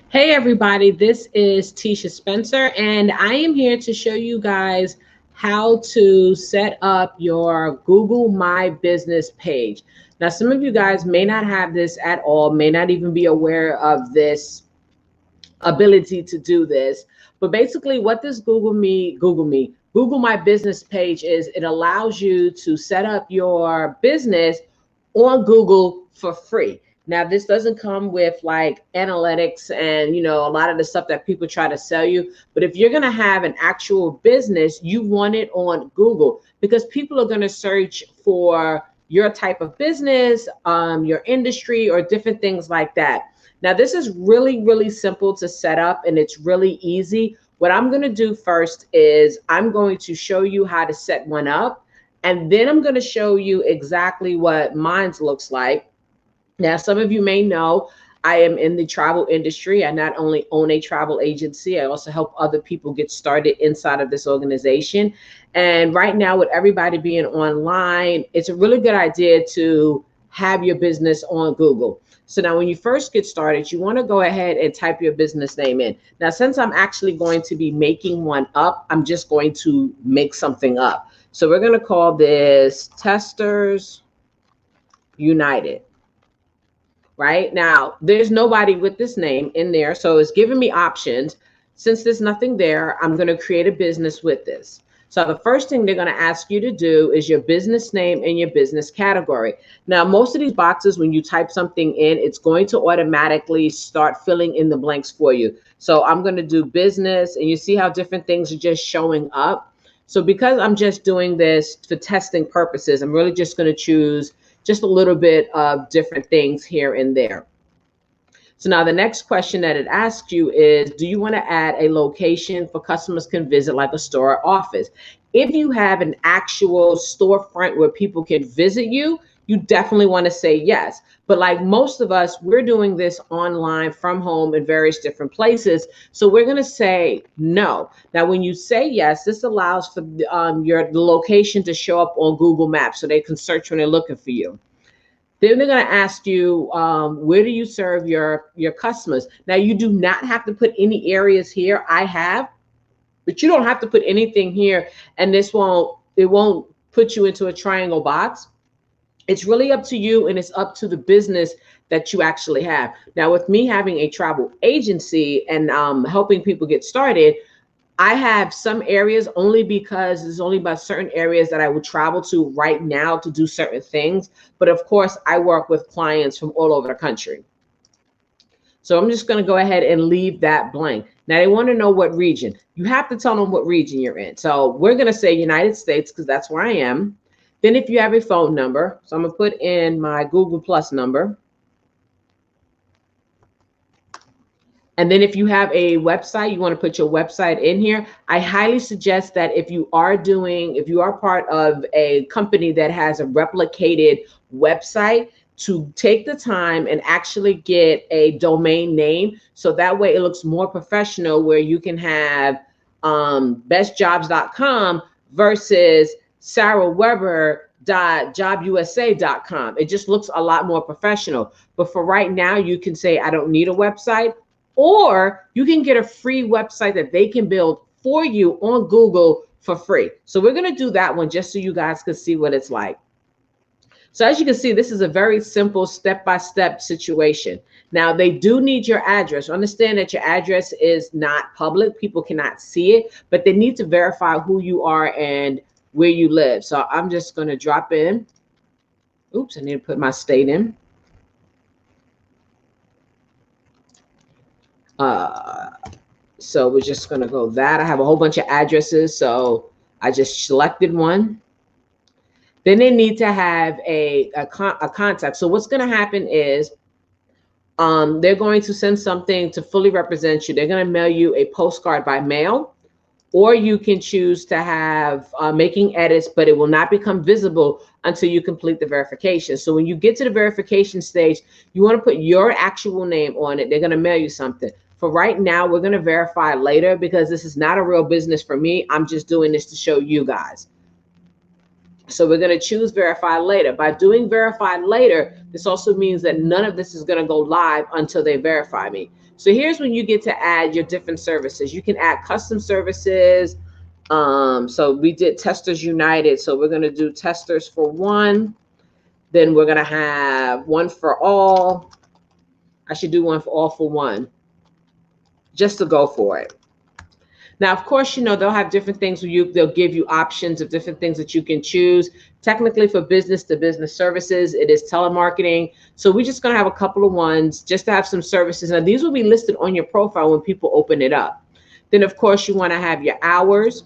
Hey everybody, this is Tisha Spencer, and I am here to show you guys how to set up your Google My Business page. Now, some of you guys may not have this at all, may not even be aware of this ability to do this. But basically, what this Google My Business page is, it allows you to set up your business on Google for free. Now, this doesn't come with like analytics and a lot of the stuff that people try to sell you. But if you're going to have an actual business, you want it on Google because people are going to search for your type of business, your industry, or different things like that. Now, this is really, really simple to set up and it's really easy. What I'm going to do first is I'm going to show you how to set one up, and then I'm going to show you exactly what mine looks like. Now, some of you may know I am in the travel industry. I not only own a travel agency, I also help other people get started inside of this organization. And right now, with everybody being online, it's a really good idea to have your business on Google. So now when you first get started, you want to go ahead and type your business name in. Now, since I'm actually going to be making one up, I'm just going to make something up. So we're going to call this Testers United. Right now, there's nobody with this name in there, so it's giving me options. Since there's nothing there, I'm going to create a business with this. So the first thing they're going to ask you to do is your business name and your business category. Now, most of these boxes, when you type something in, it's going to automatically start filling in the blanks for you. So I'm going to do business, and you see how different things are just showing up. So because I'm just doing this for testing purposes, I'm really just going to choose just a little bit of different things here and there. So now the next question that it asks you is, do you want to add a location for customers can visit, like a store or office? If you have an actual storefront where people can visit you, you definitely want to say yes. But like most of us, we're doing this online from home in various different places. So we're going to say no. Now, when you say yes, this allows for the location to show up on Google Maps so they can search when they're looking for you. Then they're going to ask you, where do you serve your customers? Now, you do not have to put any areas here. I have, but you don't have to put anything here. And it won't put you into a triangle box. It's really up to you, and it's up to the business that you actually have. Now, with me having a travel agency and helping people get started, I have some areas only because there's only about certain areas that I would travel to right now to do certain things. But of course, I work with clients from all over the country. So I'm just going to go ahead and leave that blank. Now they want to know what region. You have to tell them what region you're in. So we're going to say United States because that's where I am. Then if you have a phone number, so I'm going to put in my Google Plus number. And then if you have a website, you want to put your website in here. I highly suggest that if you are part of a company that has a replicated website, to take the time and actually get a domain name. So that way it looks more professional, where you can have bestjobs.com versus sarahweber.jobusa.com. It just looks a lot more professional. But for right now, you can say, I don't need a website. Or you can get a free website that they can build for you on Google for free. So we're going to do that one just so you guys can see what it's like. So as you can see, this is a very simple step-by-step situation. Now, they do need your address. Understand that your address is not public. People cannot see it, but they need to verify who you are and where you live. So I'm just going to drop in. Oops, I need to put my state in. So we're just going to go that. I have a whole bunch of addresses, so I just selected one. Then they need to have a contact. So what's going to happen is they're going to send something to fully represent you. They're going to mail you a postcard by mail, or you can choose to have making edits, but it will not become visible until you complete the verification. So when you get to the verification stage, you want to put your actual name on it. They're going to mail you something. For right now, we're going to verify later because this is not a real business for me. I'm just doing this to show you guys. So we're going to choose verify later. By doing verify later, this also means that none of this is going to go live until they verify me. So here's when you get to add your different services. You can add custom services. So we did Testers United. So we're going to do Testers for one. Then we're going to have one for all. I should do one for all for one, just to go for it. Now, of course, you know, they'll have different things where they'll give you options of different things that you can choose. Technically, for business to business services, it is telemarketing. So we're just going to have a couple of ones just to have some services. Now, these will be listed on your profile when people open it up. Then, of course, you want to have your hours.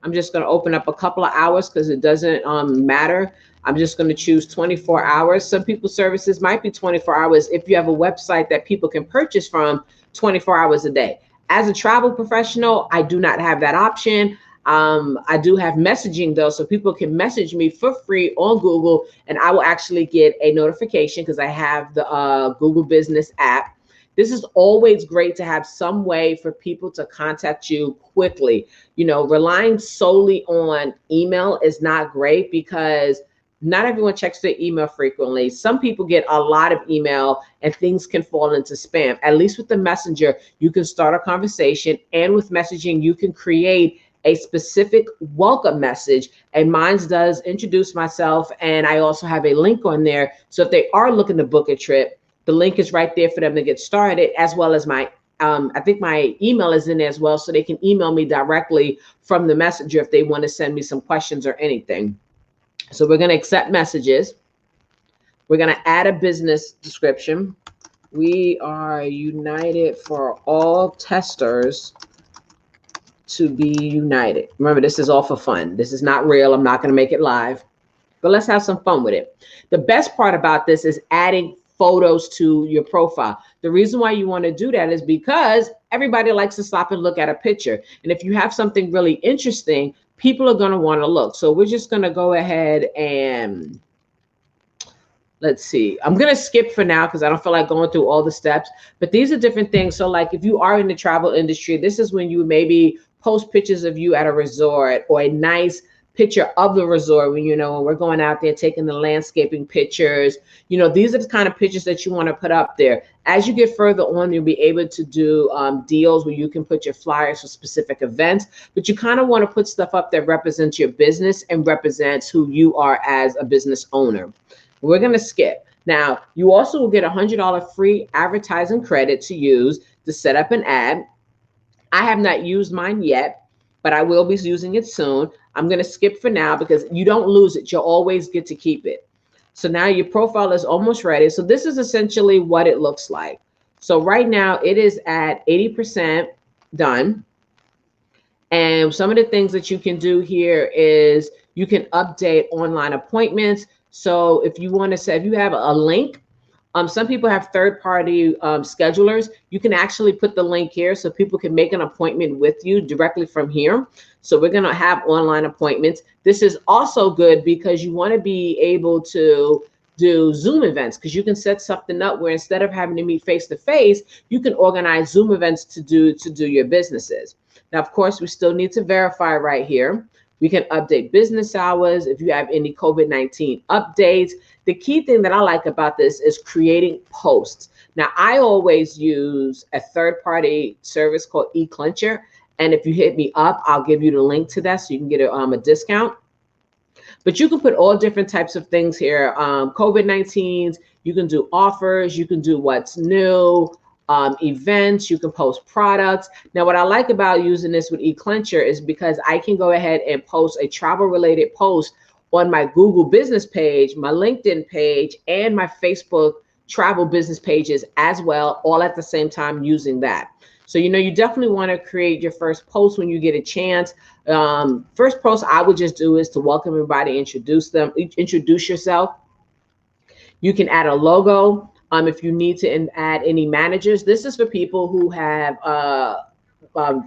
I'm just going to open up a couple of hours because it doesn't matter. I'm just going to choose 24 hours. Some people's services might be 24 hours if you have a website that people can purchase from 24 hours a day. As a travel professional, I do not have that option. I do have messaging though, so people can message me for free on Google, and I will actually get a notification because I have the Google Business app. This is always great to have some way for people to contact you quickly. You know, relying solely on email is not great because not everyone checks their email frequently. Some people get a lot of email and things can fall into spam. At least with the messenger, you can start a conversation, and with messaging, you can create a specific welcome message. And mine does introduce myself, and I also have a link on there. So if they are looking to book a trip, the link is right there for them to get started, as well as my I think my email is in there as well, so they can email me directly from the messenger if they want to send me some questions or anything. So we're going to accept messages. We're going to add a business description. We are united for all testers to be united. Remember, this is all for fun. This is not real. I'm not going to make it live, but let's have some fun with it. The best part about this is adding photos to your profile. The reason why you want to do that is because everybody likes to stop and look at a picture. And if you have something really interesting, people are going to want to look. So we're just going to go ahead and let's see. I'm going to skip for now because I don't feel like going through all the steps, but these are different things. So like if you are in the travel industry, this is when you maybe post pictures of you at a resort, or a nice picture of the resort when, you know, when we're going out there taking the landscaping pictures. You know, these are the kind of pictures that you want to put up there. As you get further on, you'll be able to do deals where you can put your flyers for specific events, but you kind of want to put stuff up that represents your business and represents who you are as a business owner. We're going to skip. Now, you also will get $100 free advertising credit to use to set up an ad. I have not used mine yet, but I will be using it soon. I'm going to skip for now because you don't lose it. You'll always get to keep it. So now your profile is almost ready. So this is essentially what it looks like. So right now it is at 80% done. And some of the things that you can do here is you can update online appointments. So if you want to say, if you have a link, some people have third-party schedulers. You can actually put the link here so people can make an appointment with you directly from here. So we're going to have online appointments. This is also good because you want to be able to do Zoom events, because you can set something up where instead of having to meet face-to-face, you can organize Zoom events to do your businesses. Now, of course, we still need to verify right here. We can update business hours if you have any COVID-19 updates. The key thing that I like about this is creating posts. Now, I always use a third-party service called eClencher. And if you hit me up, I'll give you the link to that so you can get a discount. But you can put all different types of things here. COVID-19s, you can do offers, you can do what's new, events, you can post products. Now, what I like about using this with eClencher is because I can go ahead and post a travel-related post on my Google business page, my LinkedIn page, and my Facebook travel business pages as well, all at the same time using that. So, you know, you definitely want to create your first post when you get a chance. First post I would just do is to welcome everybody, introduce yourself. You can add a logo. If you need to add any managers, this is for people who have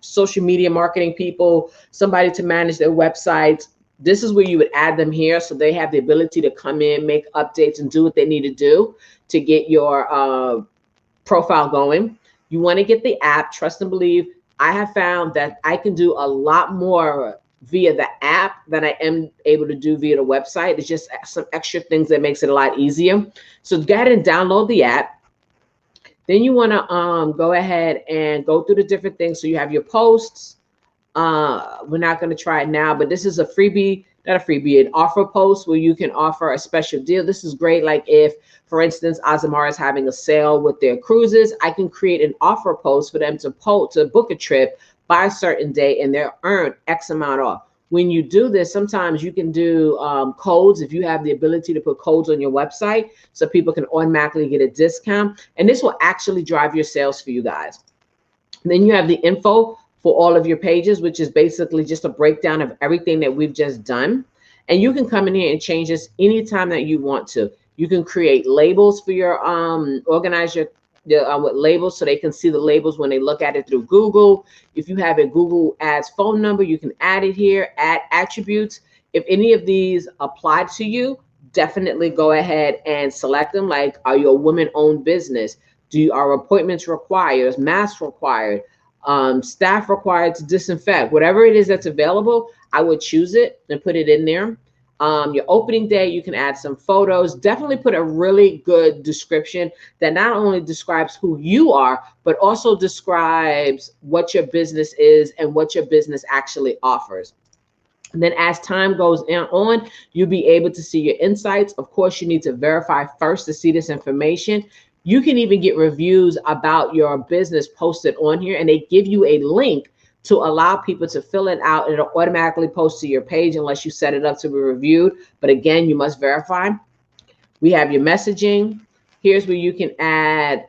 social media marketing people, somebody to manage their websites. This is where you would add them here so they have the ability to come in, make updates, and do what they need to do to get your profile going. You want to get the app. Trust and believe. I have found that I can do a lot more via the app than I am able to do via the website. It's just some extra things that makes it a lot easier. So go ahead and download the app. Then you want to go ahead and go through the different things. So you have your posts. We're not going to try it now, but this is a freebie, not a freebie, an offer post where you can offer a special deal. This is great. Like if, for instance, Azamara is having a sale with their cruises, I can create an offer post for them to book a trip by a certain day, and they'll earn X amount off. When you do this, sometimes you can do codes if you have the ability to put codes on your website so people can automatically get a discount. And this will actually drive your sales for you guys. And then you have the info for all of your pages, which is basically just a breakdown of everything that we've just done. And you can come in here and change this anytime that you want to. You can create labels for your, organize your with labels so they can see the labels when they look at it through Google. If you have a Google Ads phone number, you can add it here, add attributes. If any of these apply to you, definitely go ahead and select them. Like, are you a women-owned business? Are appointments required? Is masks required? Staff required to disinfect? Whatever it is that's available, I would choose it and put it in there. Your opening day, you can add some photos. Definitely put a really good description that not only describes who you are, but also describes what your business is and what your business actually offers. And then as time goes on, you'll be able to see your insights. Of course, you need to verify first to see this information. You can even get reviews about your business posted on here, and they give you a link to allow people to fill it out, and it'll automatically post to your page unless you set it up to be reviewed. But again, you must verify. We have your messaging. Here's where you can add,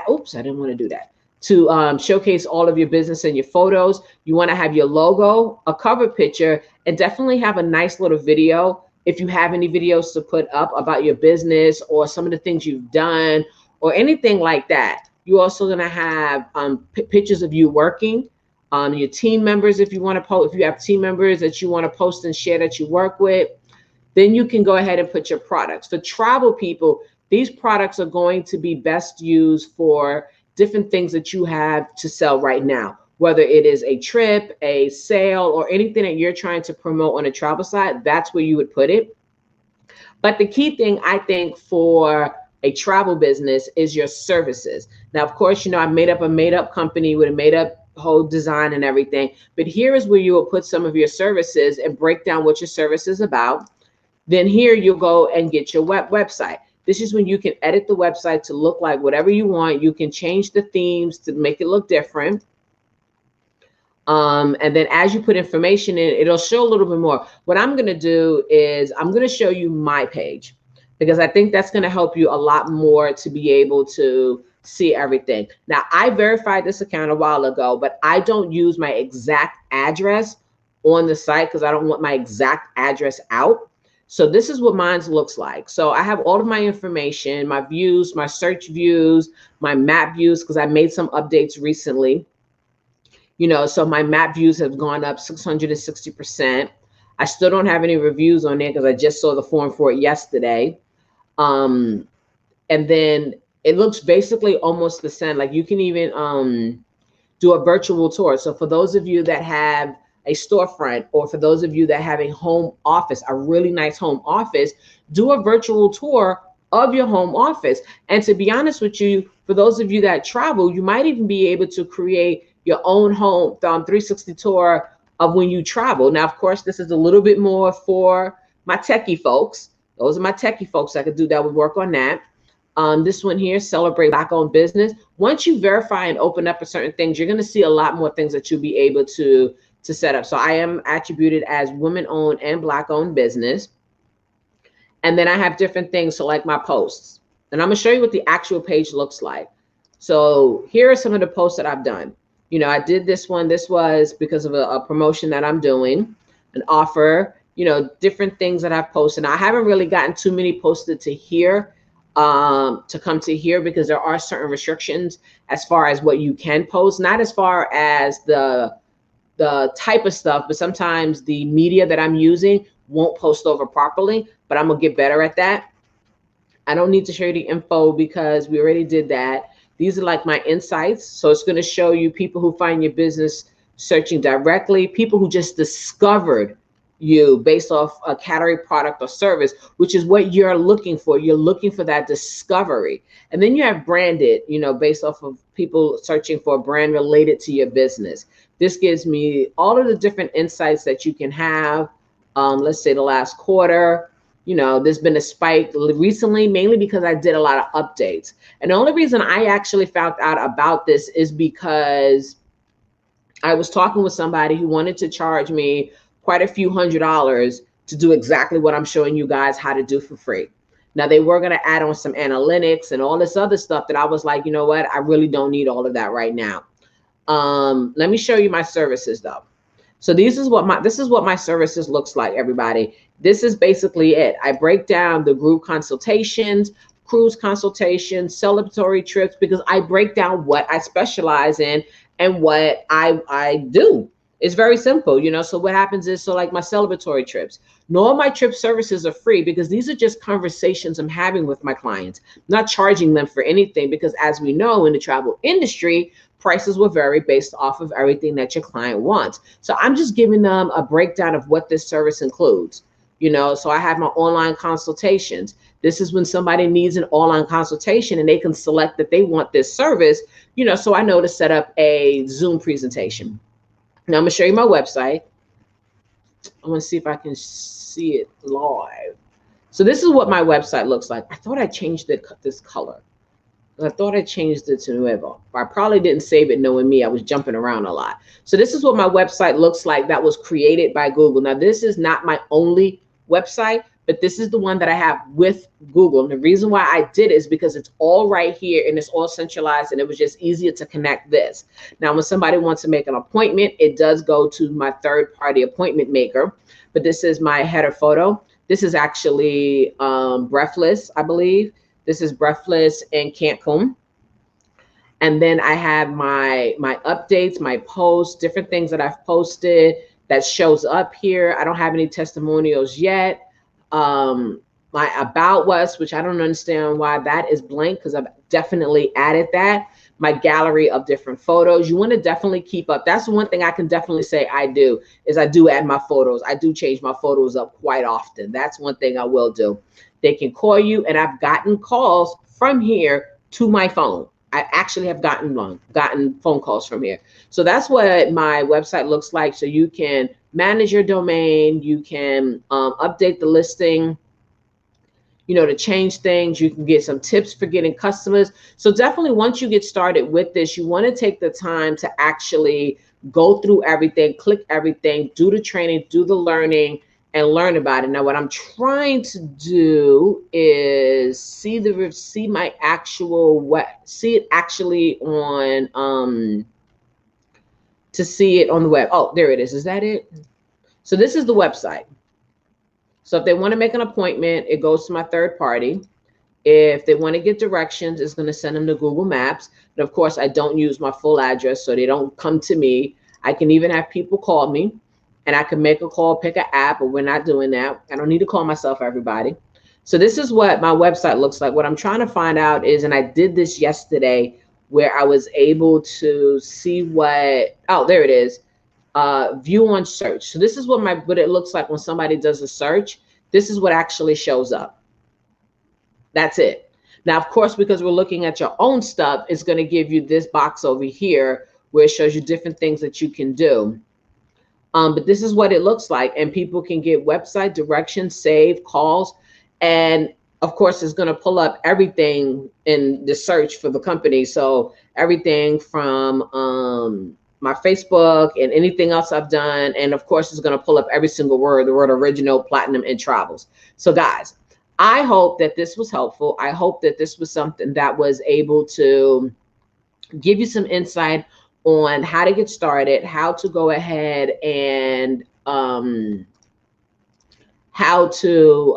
oops, I didn't want to do that. To showcase all of your business and your photos. You want to have your logo, a cover picture, and definitely have a nice little video. If you have any videos to put up about your business or some of the things you've done or anything like that. You're also going to have pictures of you working, your team members if you want to post. If you have team members that you want to post and share that you work with, then you can go ahead and put your products. For travel people, these products are going to be best used for different things that you have to sell right now, whether it is a trip, a sale, or anything that you're trying to promote on a travel site. That's where you would put it. But the key thing, I think, for a travel business is your services. Now, of course, you know, I made up a made-up company with a made-up whole design and everything. But here is where you will put some of your services and break down what your service is about. Then here you'll go and get your website. This is when you can edit the website to look like whatever you want. You can change the themes to make it look different. And then as you put information in, it'll show a little bit more. What I'm going to do is I'm going to show you my page, because I think that's going to help you a lot more to be able to see everything. Now, I verified this account a while ago, but I don't use my exact address on the site because I don't want my exact address out. So this is what mine looks like. So I have all of my information, my views, my search views, my map views, because I made some updates recently. You know, so my map views have gone up 660%. I still don't have any reviews on there because I just saw the form for it yesterday. And then it looks basically almost the same. Like you can even do a virtual tour. So for those of you that have a storefront, or for those of you that have a home office, a really nice home office, do a virtual tour of your home office. And to be honest with you, for those of you that travel, you might even be able to create your own home 360 tour of when you travel. Now, of course, this is a little bit more for my techie folks. Those are my techie folks that could do that, would work on that. This one here, celebrate Black-owned business. Once you verify and open up for certain things, you're going to see a lot more things that you'll be able to set up. So I am attributed as women-owned and Black-owned business. And then I have different things, so like my posts. And I'm going to show you what the actual page looks like. So here are some of the posts that I've done. You know, I did this one. This was because of a promotion that I'm doing, an offer, you know, different things that I've posted. Now, I haven't really gotten too many posted to here, to come to here, because there are certain restrictions as far as what you can post, not as far as the type of stuff, but sometimes the media that I'm using won't post over properly, but I'm gonna get better at that. I don't need to show you the info because we already did that. These are like my insights. So it's going to show you people who find your business searching directly, people who just discovered you based off a category, product, or service, which is what you're looking for. You're looking for that discovery. And then you have branded, you know, based off of people searching for a brand related to your business. This gives me all of the different insights that you can have. Let's say the last quarter, you know, there's been a spike recently, mainly because I did a lot of updates. And the only reason I actually found out about this is because I was talking with somebody who wanted to charge me quite a few $100s to do exactly what I'm showing you guys how to do for free. Now, they were going to add on some analytics and all this other stuff that I was like, you know what, I really don't need all of that right now. Let me show you my services though. So this is what my services looks like, everybody. This is basically it. I break down the group consultations, cruise consultations, celebratory trips, because I break down what I specialize in and what I do. It's very simple, you know. So what happens is, so like my celebratory trips, all my trip services are free because these are just conversations I'm having with my clients, not charging them for anything, because as we know in the travel industry, prices will vary based off of everything that your client wants. So I'm just giving them a breakdown of what this service includes. You know, so I have my online consultations. This is when somebody needs an online consultation and they can select that they want this service, you know, so I know to set up a Zoom presentation. Now I'm gonna show you my website. I want to see if I can see it live. So this is what my website looks like. I thought I changed this color. I thought I changed it to Nuevo. I probably didn't save it, knowing me. I was jumping around a lot. So this is what my website looks like that was created by Google. Now, this is not my only website, but this is the one that I have with Google. And the reason why I did it is because it's all right here and it's all centralized, and it was just easier to connect this. Now, when somebody wants to make an appointment, it does go to my third-party appointment maker, but this is my header photo. This is actually Breathless, I believe. This is Breathless in Cancun. And then I have my updates, my posts, different things that I've posted that shows up here. I don't have any testimonials yet. My About Us, which I don't understand why that is blank, because I've definitely added that. My gallery of different photos. You want to definitely keep up. That's one thing I can definitely say I do, is I do add my photos. I do change my photos up quite often. That's one thing I will do. They can call you, and I've gotten calls from here to my phone. I actually have gotten phone calls from here. So that's what my website looks like. So you can manage your domain. You can update the listing, you know, to change things. You can get some tips for getting customers. So definitely once you get started with this, you want to take the time to actually go through everything, click everything, do the training, do the learning, and learn about it. Now, what I'm trying to do is see it actually on to see it on the web. Oh, there it is. Is that it? So this is the website. So if they want to make an appointment, it goes to my third party. If they want to get directions, it's going to send them to Google Maps. But of course, I don't use my full address, so they don't come to me. I can even have people call me, and I can make a call, pick an app, but we're not doing that. I don't need to call myself everybody. So this is what my website looks like. What I'm trying to find out is, and I did this yesterday, where I was able to see what, oh, there it is. View on search. So this is what it looks like when somebody does a search. This is what actually shows up. That's it. Now, of course, because we're looking at your own stuff, it's going to give you this box over here where it shows you different things that you can do. But this is what it looks like, and people can get website directions, save calls, and of course, it's going to pull up everything in the search for the company. So everything from my Facebook and anything else I've done, and of course, it's going to pull up every single word, the word original, platinum, and travels. So guys, I hope that this was helpful. I hope that this was something that was able to give you some insight on how to get started, how to go ahead and how to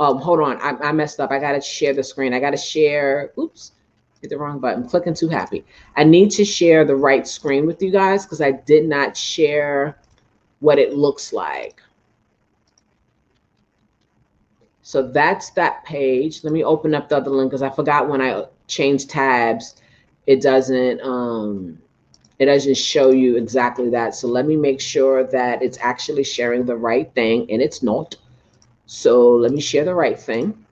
hold on, I messed up. I got to share the screen. I got to share. Oops, hit the wrong button. Clicking too happy. I need to share the right screen with you guys because I did not share what it looks like. So that's that page. Let me open up the other link because I forgot when I changed tabs, it doesn't It doesn't show you exactly that. So let me make sure that it's actually sharing the right thing, and it's not. So let me share the right thing.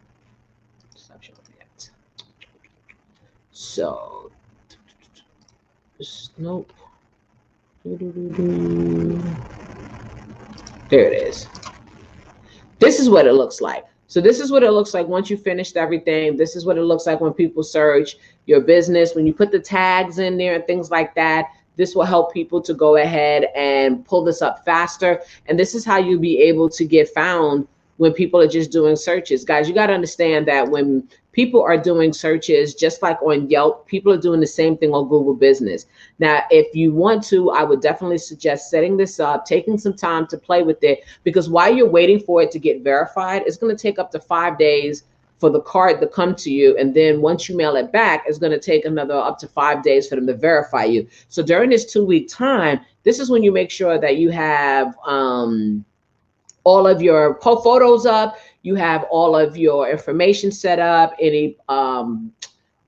Stop showing that. So, nope. There it is. This is what it looks like. So this is what it looks like once you finished everything. This is what it looks like when people search your business. When you put the tags in there and things like that, this will help people to go ahead and pull this up faster. And this is how you'll be able to get found when people are just doing searches. Guys, you got to understand that when people are doing searches, just like on Yelp, people are doing the same thing on Google Business. Now, if you want to, I would definitely suggest setting this up, taking some time to play with it, because while you're waiting for it to get verified, it's going to take up to 5 days for the card to come to you. And then once you mail it back, it's going to take another up to 5 days for them to verify you. So during this 2-week time, this is when you make sure that you have all of your photos up, you have all of your information set up, any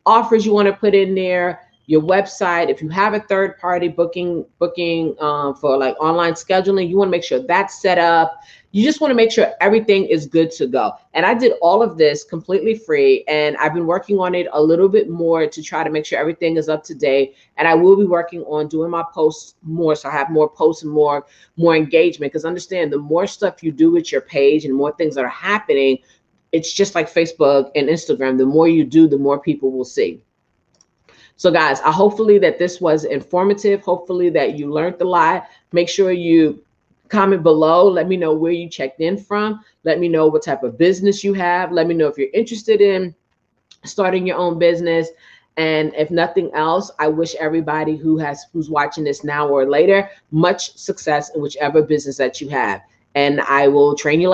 offers you want to put in there, your website. If you have a third party booking for like online scheduling, you want to make sure that's set up. You just want to make sure everything is good to go. And I did all of this completely free, and I've been working on it a little bit more to try to make sure everything is up to date. And I will be working on doing my posts more, so I have more posts and more engagement. Because understand, the more stuff you do with your page and more things that are happening, it's just like Facebook and Instagram. The more you do, the more people will see. So guys, I hopefully that this was informative. Hopefully that you learned a lot. Make sure you comment below. Let me know where you checked in from. Let me know what type of business you have. Let me know if you're interested in starting your own business. And if nothing else, I wish everybody who's watching this now or later much success in whichever business that you have. And I will train you